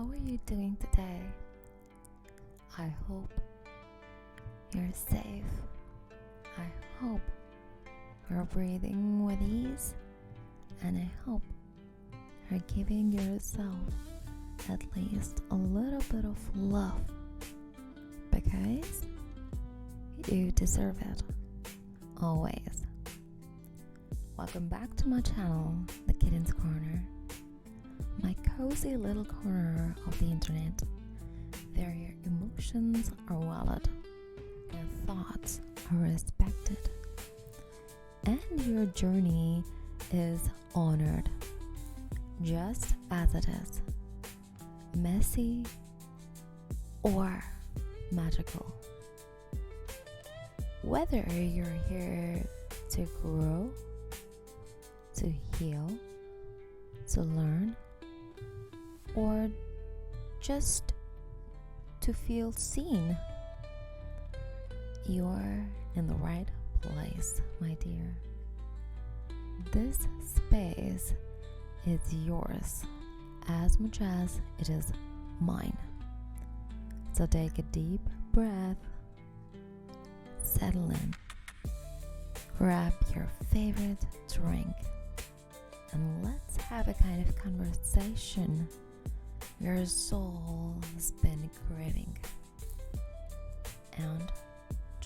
How are you doing today? I hope you're safe. I hope you're breathing with ease, and I hope you're giving yourself at least a little bit of love, because you deserve it, always. Welcome back to my channel, The Kitten's Corner, my cozy little corner of the internet, where your emotions are valued, your thoughts are respected, and your journey is honored, just as it is, messy or magical. Whether you're here to grow, to heal, to learn, or just to feel seen, you're in the right place, my dear. This space is yours as much as it is mine. So take a deep breath, settle in, grab your favorite drink, and let's have a kind of conversation your soul has been craving. And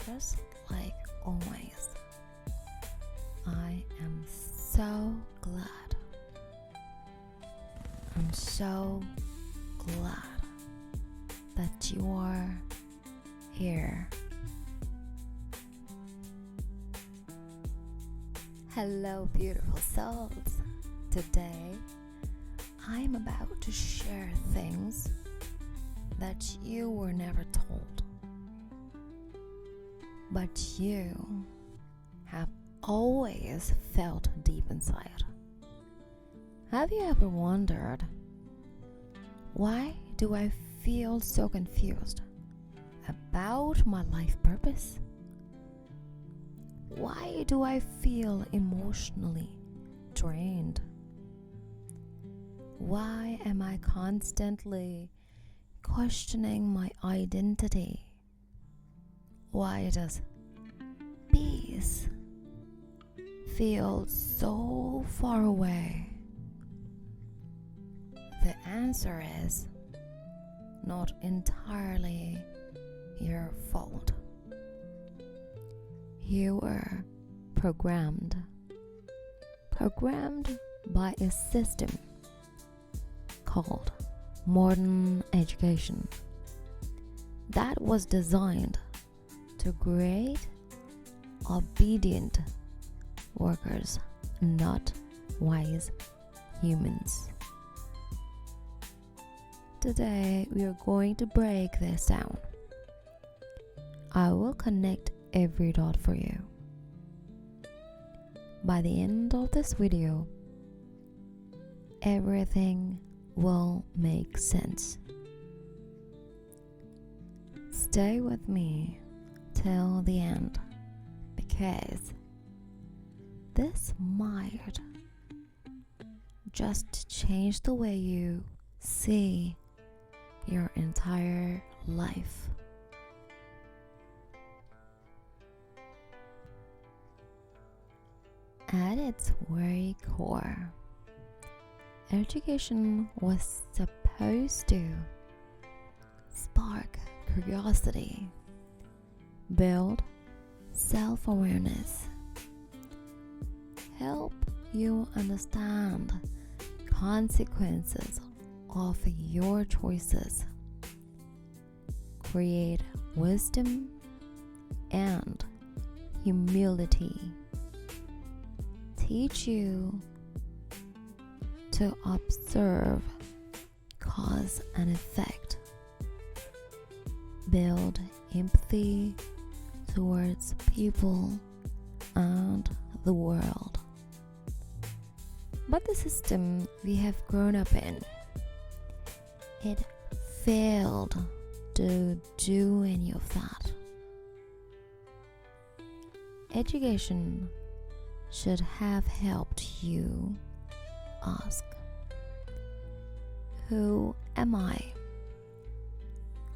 just like always, I am so glad. I'm so glad that you are here. Hello, beautiful souls. Today, I'm about to share things that you were never told, but you have always felt deep inside. Have you ever wondered, why do I feel so confused about my life purpose? Why do I feel emotionally drained? Why am I constantly questioning my identity? Why does peace feel so far away? The answer is not entirely your fault. You were programmed by a system called modern education that was designed to create obedient workers, not wise humans. Today we are going to break this down. I will connect every dot for you. By the end of this video, everything will make sense. Stay with me till the end, because this might just change the way you see your entire life. At its very core, education was supposed to spark curiosity, build self-awareness, help you understand consequences of your choices, create wisdom and humility, teach you to observe cause and effect, build empathy towards people and the world. But the system we have grown up in, it failed to do any of that. Education should have helped you ask, Who am I?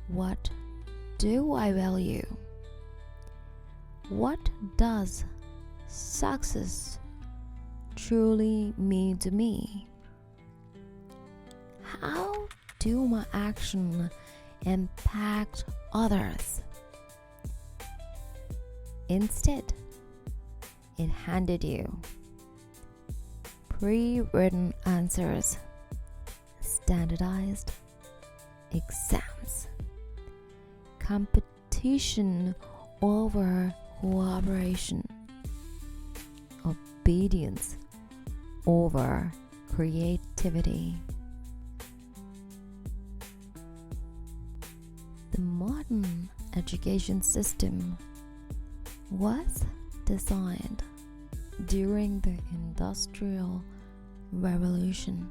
What do I value? What does success truly mean to me? How do my actions impact others? Instead, it handed you pre-written answers, standardized exams, competition over cooperation, obedience over creativity. The modern education system was designed during the Industrial Revolution.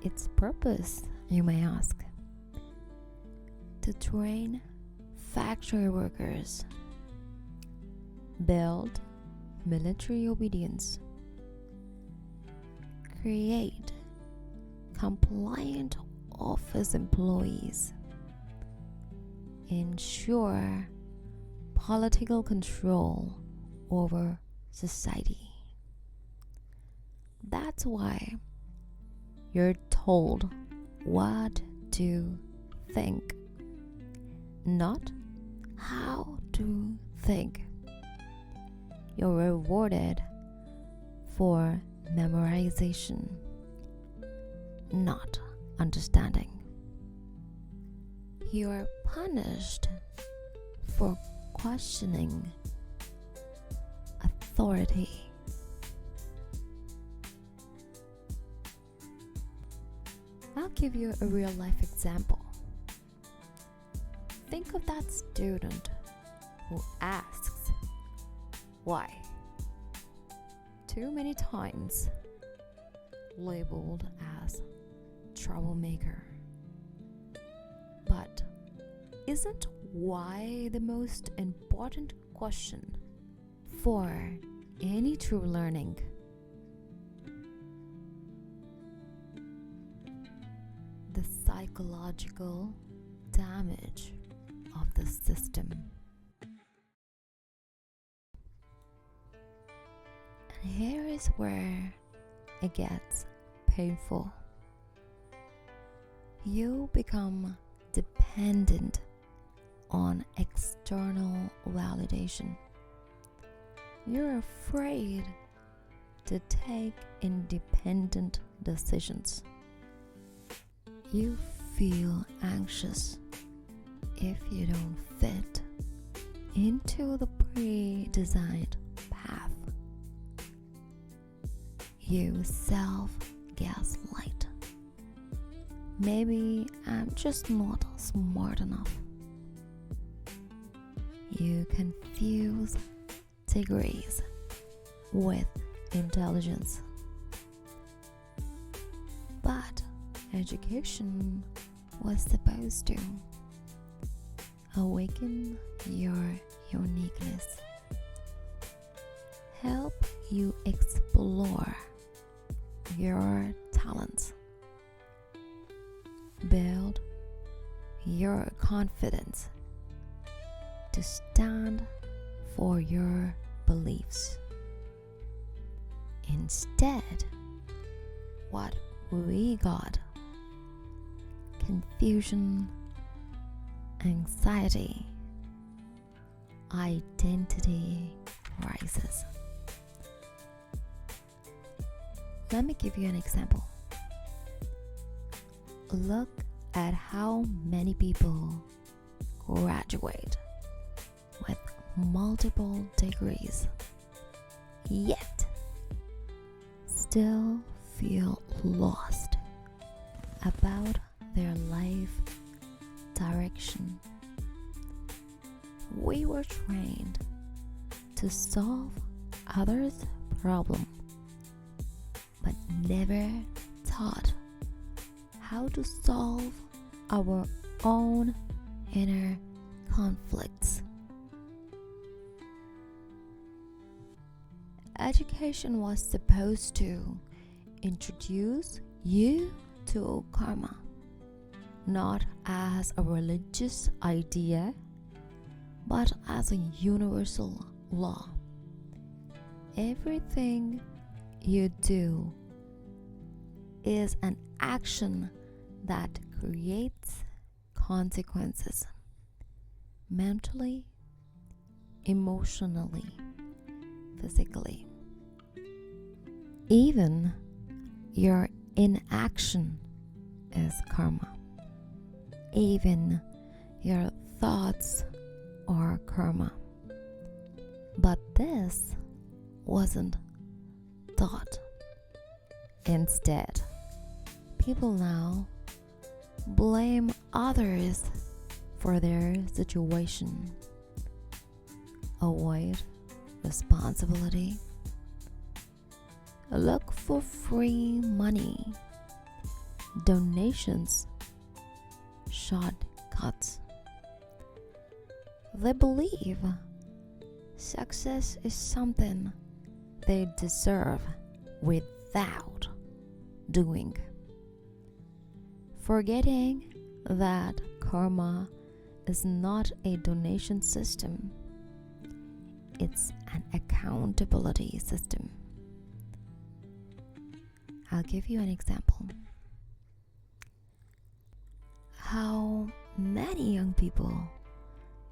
Its purpose, you may ask, to train factory workers, build military obedience, create compliant office employees, ensure political control over society. That's why you're told what to think, not how to think. You're rewarded for memorization, not understanding. You're punished for questioning authority. I'll give you a real life example. Think of that student who asks, why? Too many times labeled as troublemaker. But isn't why the most important question for any true learning? The psychological damage of the system. And here is where it gets painful. You become dependent on external validation. You're afraid to take independent decisions. You feel anxious if you don't fit into the pre-designed path. You self-gaslight. Maybe I'm just not smart enough. You confuse degrees with intelligence. But education was supposed to awaken your uniqueness, help you explore your talents, build your confidence to stand for your beliefs. Instead, what we got: confusion, anxiety, identity crisis. Let me give you an example. Look at how many people graduate with multiple degrees, yet still feel lost about their life direction. We were trained to solve others' problems, but never taught how to solve our own inner conflicts. Education was supposed to introduce you to karma, not as a religious idea, but as a universal law. Everything you do is an action that creates consequences mentally, emotionally, physically. Even your inaction is karma. Even your thoughts are karma. But this wasn't taught. Instead, people now blame others for their situation, avoid responsibility, look for free money, donations, shortcuts. They believe success is something they deserve without doing, forgetting that karma is not a donation system, it's an accountability system. I'll give you an example. How many young people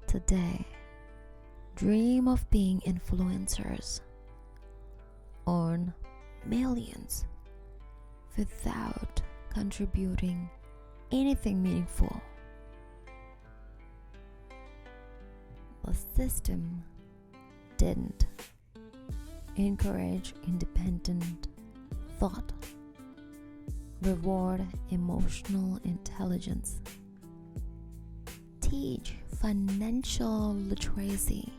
today dream of being influencers, earn millions without contributing anything meaningful. The system didn't encourage independent thought, reward emotional intelligence, teach financial literacy,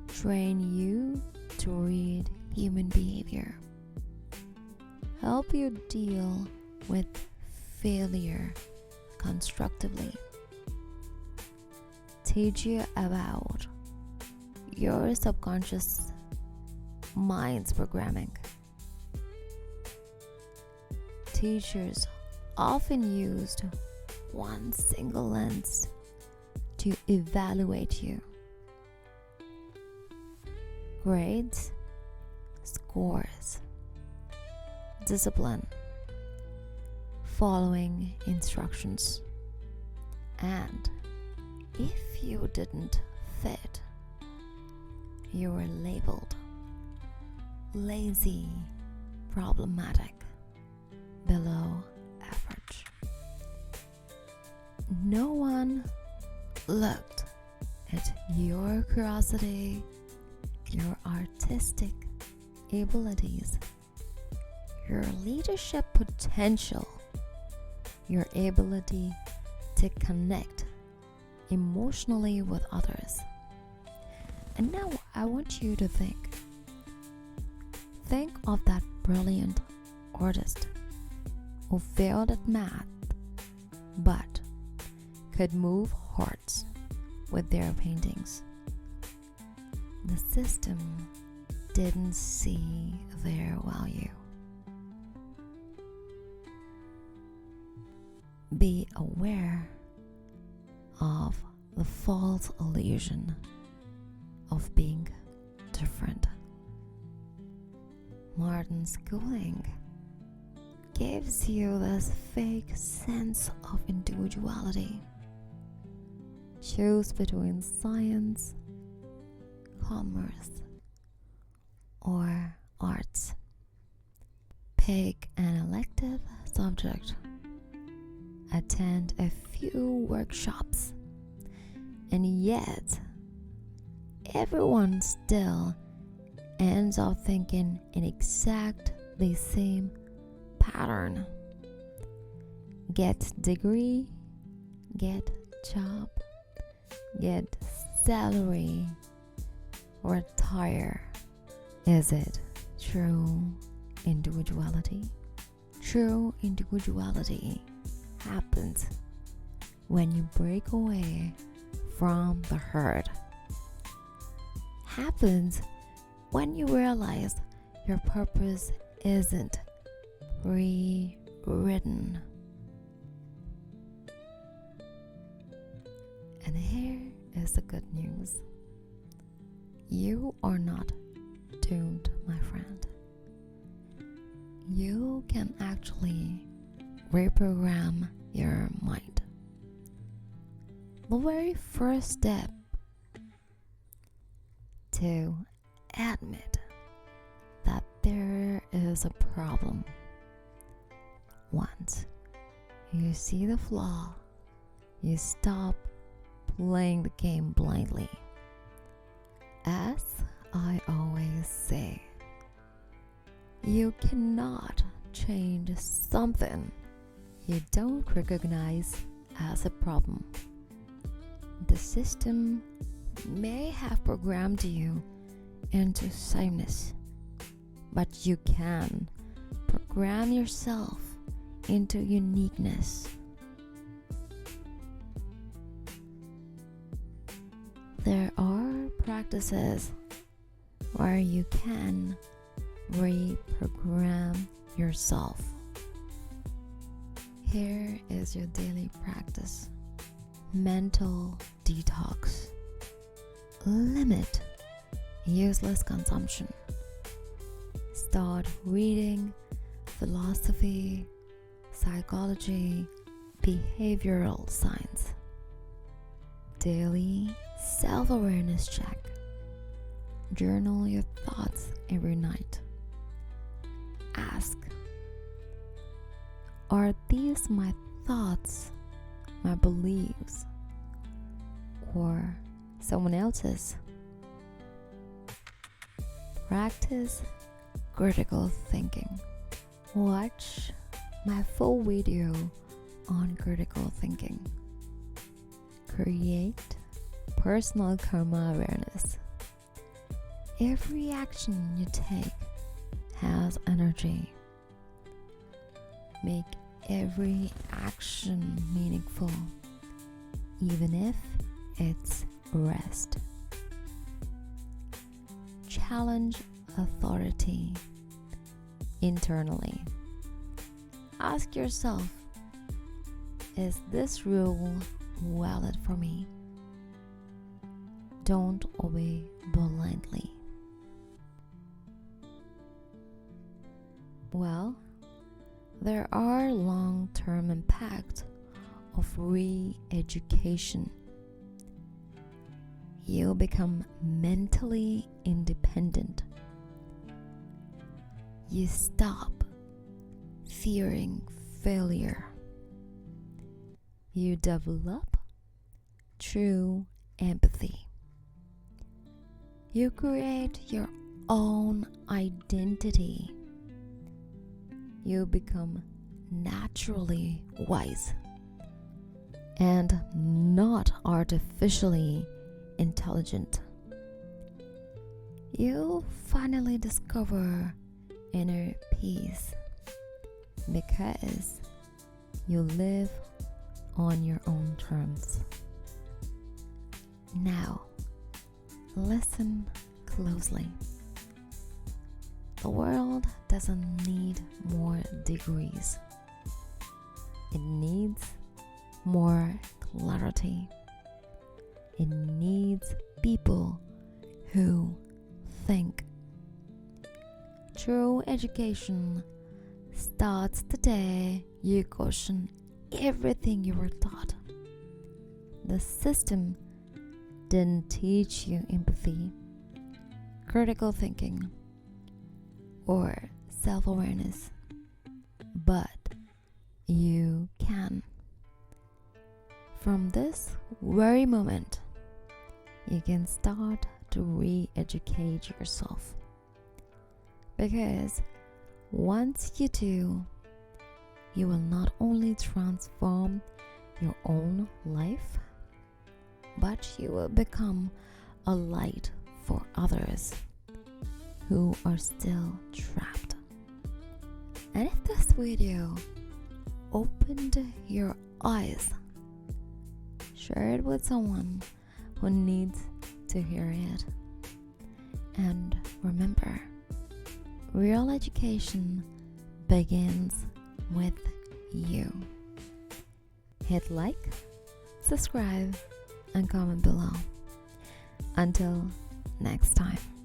train you to read human behavior, help you deal with failure constructively, teach you about your subconscious mind's programming. Teachers often used one single lens to evaluate you: grades, scores, discipline, following instructions. And if you didn't fit, you were labeled lazy, problematic, below average. No one looked at your curiosity, your artistic abilities, your leadership potential, your ability to connect emotionally with others. And now I want you to think of that brilliant artist who failed at math but could move hearts with their paintings. The system didn't see their value. Be aware of the false illusion of being different. Modern schooling gives you this fake sense of individuality. Choose between science, commerce, or arts. Pick an elective subject. Attend a few workshops. And yet, everyone still ends up thinking in exact the same pattern. Get degree, get job, get salary, retire. Is it true individuality? True individuality happens when you break away from the herd. Happens when you realize your purpose isn't rewritten. And here is the good news. You are not doomed, my friend. You can actually reprogram your mind. The very first step to admit that there is a problem. Once you see the flaw, you stop playing the game blindly. As I always say, you cannot change something you don't recognize as a problem. The system may have programmed you into sameness, but you can program yourself into uniqueness. There are practices where you can reprogram yourself. Here is your daily practice. Mental detox. Limit useless consumption. Start reading philosophy, psychology, behavioral science. Daily self-awareness check. Journal your thoughts every night. Ask, are these my thoughts, my beliefs, or someone else's? Practice critical thinking. Watch my full video on critical thinking. Create personal karma awareness. Every action you take has energy. Make every action meaningful, even if it's rest. Challenge authority internally. Ask yourself, is this rule valid for me? Don't obey blindly. Well, there are long-term impacts of re-education. You become mentally independent. You stop fearing failure. You develop true empathy. You create your own identity. You become naturally wise and not artificially intelligent. You finally discover inner peace because you live on your own terms. Now, listen closely. The world doesn't need more degrees. It needs more clarity. It needs people who think. True education starts the day you question everything you were taught. The system didn't teach you empathy, critical thinking, or self-awareness, but you can. From this very moment, you can start to re-educate yourself. Because once you do, you will not only transform your own life, but you will become a light for others who are still trapped. And if this video opened your eyes, share it with someone who needs to hear it. And remember, real education begins with you. Hit like, subscribe, and comment below. Until next time.